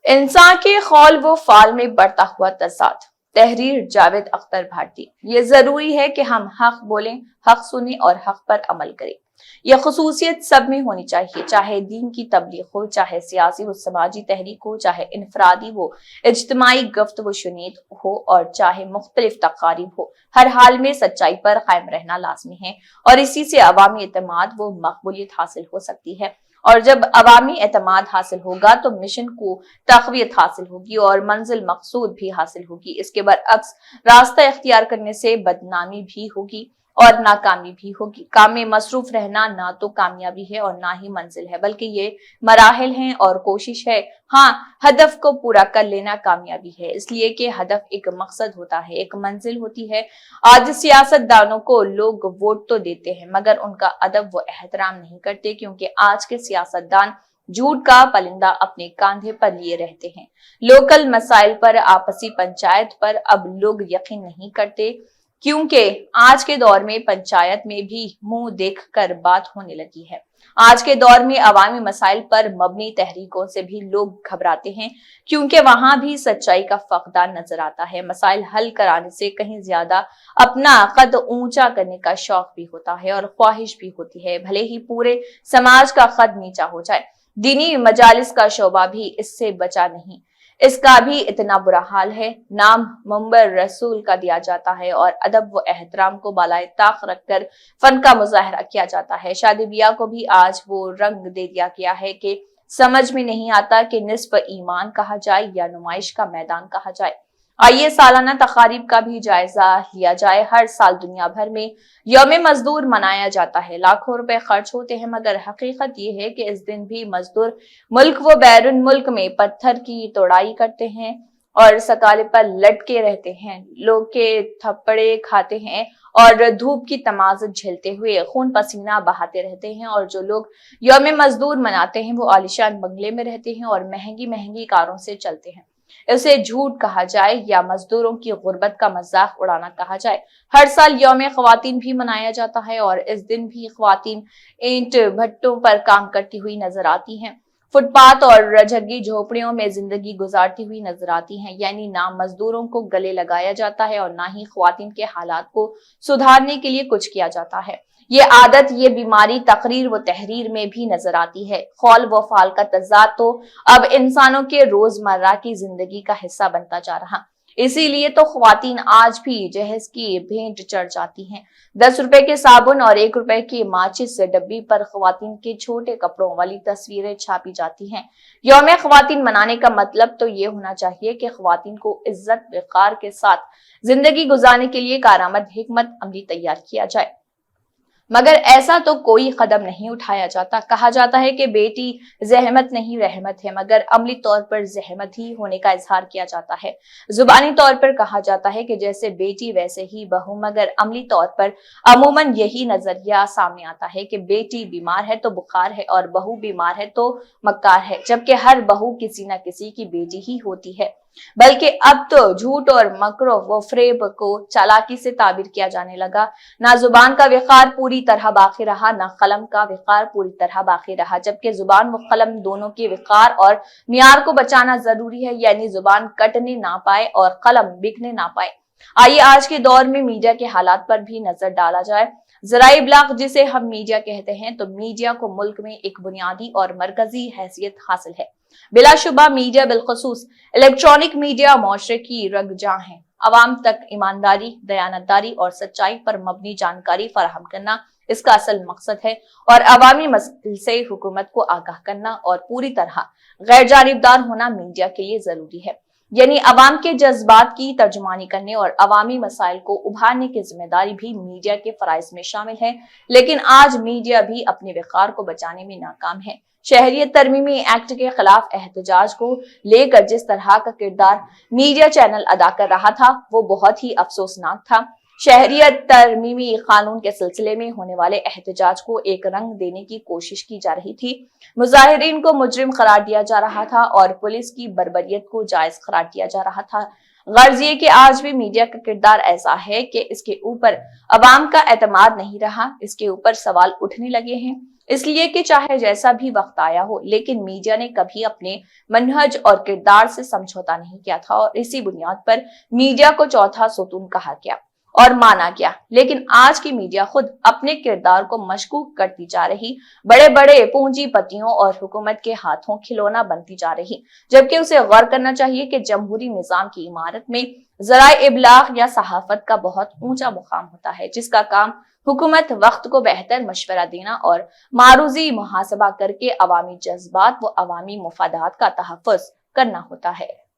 इंसान के खौल व फाल में बढ़ता हुआ तजाद। तहरीर जावेद अख्तर भारती। ये जरूरी है कि हम हक बोलें, हक सुने और हक पर अमल करें। यह खुसूसियत सब में होनी चाहिए, चाहे दीन की तबलीग हो, चाहे सियासी व समाजी तहरीक हो, चाहे इनफरादी हो, इज्तिमाई गफ्त व शुनीद हो और चाहे मुख्तलिफ तकारीब हो। हर हाल में सच्चाई पर कायम रहना लाजमी है और इसी से अवामी एतमाद व मकबूलियत हासिल हो सकती है। और जब अवामी एतमाद हासिल होगा तो मिशन को तक़वियत हासिल होगी और मंजिल मकसूद भी हासिल होगी। इसके बरअक्स रास्ता इख्तियार करने से बदनामी भी होगी और नाकामी भी होगी। काम में मसरूफ रहना ना तो कामयाबी है और ना ही मंजिल है, बल्कि ये मराहिल हैं और कोशिश है। हाँ, हदफ को पूरा कर लेना कामयाबी है, इसलिए कि हदफ एक मकसद होता है, एक मंजिल होती है। आज सियासतदानों को लोग वोट तो देते हैं मगर उनका अदब व एहतराम नहीं करते, क्योंकि आज के सियासतदान झूठ का परिंदा अपने कांधे पर लिए रहते हैं। लोकल मसाइल पर, आपसी पंचायत पर अब लोग यकीन नहीं करते, क्योंकि आज के दौर में पंचायत में भी मुंह देख कर बात होने लगी है। आज के दौर में अवामी मसाइल पर मबनी तहरीकों से भी लोग घबराते हैं, क्योंकि वहां भी सच्चाई का फकदान नजर आता है। मसाइल हल कराने से कहीं ज्यादा अपना कद ऊंचा करने का शौक भी होता है और ख्वाहिश भी होती है, भले ही पूरे समाज का कद नीचा हो जाए। दीनी मजालिस का शोबा भी इससे बचा नहीं, इसका भी इतना बुरा हाल है। नाम मुंबर रसूल का दिया जाता है और अदब व एहतराम को बालाए ताक रखकर फन का मुजाहरा किया जाता है। शादी ब्याह को भी आज वो रंग दे दिया गया है कि समझ में नहीं आता कि निस्फ ईमान कहा जाए या नुमाइश का मैदान कहा जाए। आइए सालाना तकारीब का भी जायजा लिया जाए। हर साल दुनिया भर में यौम मजदूर मनाया जाता है, लाखों रुपए खर्च होते हैं, मगर हकीकत ये है कि इस दिन भी मजदूर मुल्क व बैरून मुल्क में पत्थर की तोड़ाई करते हैं और सकाले पर लटके रहते हैं, लोग के थप्पड़े खाते हैं और धूप की तमाज़त झेलते हुए खून पसीना बहाते रहते हैं। और जो लोग यौम मजदूर मनाते हैं वो आलिशान बंगले में रहते हैं और महंगी महंगी कारों से चलते हैं। इसे झूठ कहा जाए या मजदूरों की गुर्बत का मजाक उड़ाना कहा जाए, हर साल यौम ख्वातीन भी मनाया जाता है और इस दिन भी ख्वातीन ईंट भट्टों पर काम करती हुई नजर आती हैं, फुटपाथ और झग्गी झोपड़ियों में जिंदगी गुजारती हुई नजर आती हैं। यानी ना मजदूरों को गले लगाया जाता है और ना ही ख्वातीन के हालात को सुधारने के लिए कुछ किया जाता है। ये आदत, ये बीमारी तकरीर व तहरीर में भी नजर आती है। खौल व फाल का तजाद तो अब इंसानों के रोजमर्रा की जिंदगी का हिस्सा बनता जा रहा, इसीलिए तो ख्वातीन आज भी जहेज की भेंट चढ़ जाती हैं। 10 रुपए के साबुन और 1 रुपए की माचिस डब्बी पर ख्वातीन के छोटे कपड़ों वाली तस्वीरें छापी जाती हैं। यौम ख्वातीन मनाने का मतलब तो ये होना चाहिए कि ख्वातीन को इज्जत वक़ार के साथ जिंदगी गुजारने के लिए कारआमद हिकमत अमली तैयार किया जाए, मगर ऐसा तो कोई कदम नहीं उठाया जाता। कहा जाता है कि बेटी जहमत नहीं रहमत है, मगर अमली तौर पर जहमत ही होने का इजहार किया जाता है। जुबानी तौर पर कहा जाता है कि जैसे बेटी वैसे ही बहू, मगर अमली तौर पर अमूमन यही नजरिया सामने आता है कि बेटी बीमार है तो बुखार है और बहू बीमार है तो मक्कार है, जबकि हर बहू किसी न किसी की बेटी ही होती है। बल्कि अब तो झूठ और मकरो व फ्रेब को चालाकी से ताबीर किया जाने लगा। ना जुबान का विकार पूरी तरह बाकी रहा, ना कलम का विकार पूरी तरह बाकी रहा, जबकि जुबान व कलम दोनों के विकार और मियार को बचाना जरूरी है, यानी जुबान कटने ना पाए और कलम बिकने ना पाए। आइए आज के दौर में मीडिया के हालात पर भी नजर डाला जाए। ज़राए इब्लाग जिसे हम मीडिया कहते हैं, तो मीडिया को मुल्क में एक बुनियादी और मरकजी हैसियत हासिल है। बिलाशुबा मीडिया, बिलखसूस इलेक्ट्रॉनिक मीडिया, मुआशरे की रगजां है। अवाम तक ईमानदारी, दयानतदारी और सच्चाई पर मबनी जानकारी फराहम करना इसका असल मकसद है और अवामी मसइल से हुकूमत को आगाह करना और पूरी तरह गैर जानिबदार होना मीडिया के लिए जरूरी है। यानी अवाम के जज्बात की तर्जुमानी करने और अवामी मसाइल को उभारने की जिम्मेदारी भी मीडिया के फराइज में शामिल है। लेकिन आज मीडिया भी अपने वक़ार को बचाने में नाकाम है। शहरियत तरमीमी एक्ट के खिलाफ एहतजाज को लेकर जिस तरह का किरदार मीडिया चैनल अदा कर रहा था वो बहुत ही अफसोसनाक था। शहरियत तरमीमी कानून के सिलसिले में होने वाले एहतजाज को एक रंग देने की कोशिश की जा रही थी। मुजाहिरीन को मुजरिम करार दिया जा रहा था और पुलिस की बर्बरियत को जायज करार दिया जा रहा था। गर्ज ये कि आज भी मीडिया का किरदार ऐसा है कि इसके ऊपर अवाम का एतमाद नहीं रहा, इसके ऊपर सवाल उठने लगे हैं। اس لیے کہ چاہے جیسا بھی وقت آیا ہو لیکن میڈیا نے کبھی اپنے منہج اور کردار سے سمجھوتا نہیں کیا تھا اور اسی بنیاد پر میڈیا کو چوتھا ستون کہا گیا اور مانا گیا۔ لیکن آج کی میڈیا خود اپنے کردار کو مشکوک کرتی جا رہی، بڑے بڑے پونجی پتیوں اور حکومت کے ہاتھوں کھلونا بنتی جا رہی، جبکہ اسے غور کرنا چاہیے کہ جمہوری نظام کی عمارت میں ذرائع ابلاغ یا صحافت کا بہت اونچا مقام ہوتا ہے، جس کا کام حکومت وقت کو بہتر مشورہ دینا اور معروضی محاسبہ کر کے عوامی جذبات و عوامی مفادات کا تحفظ کرنا ہوتا ہے۔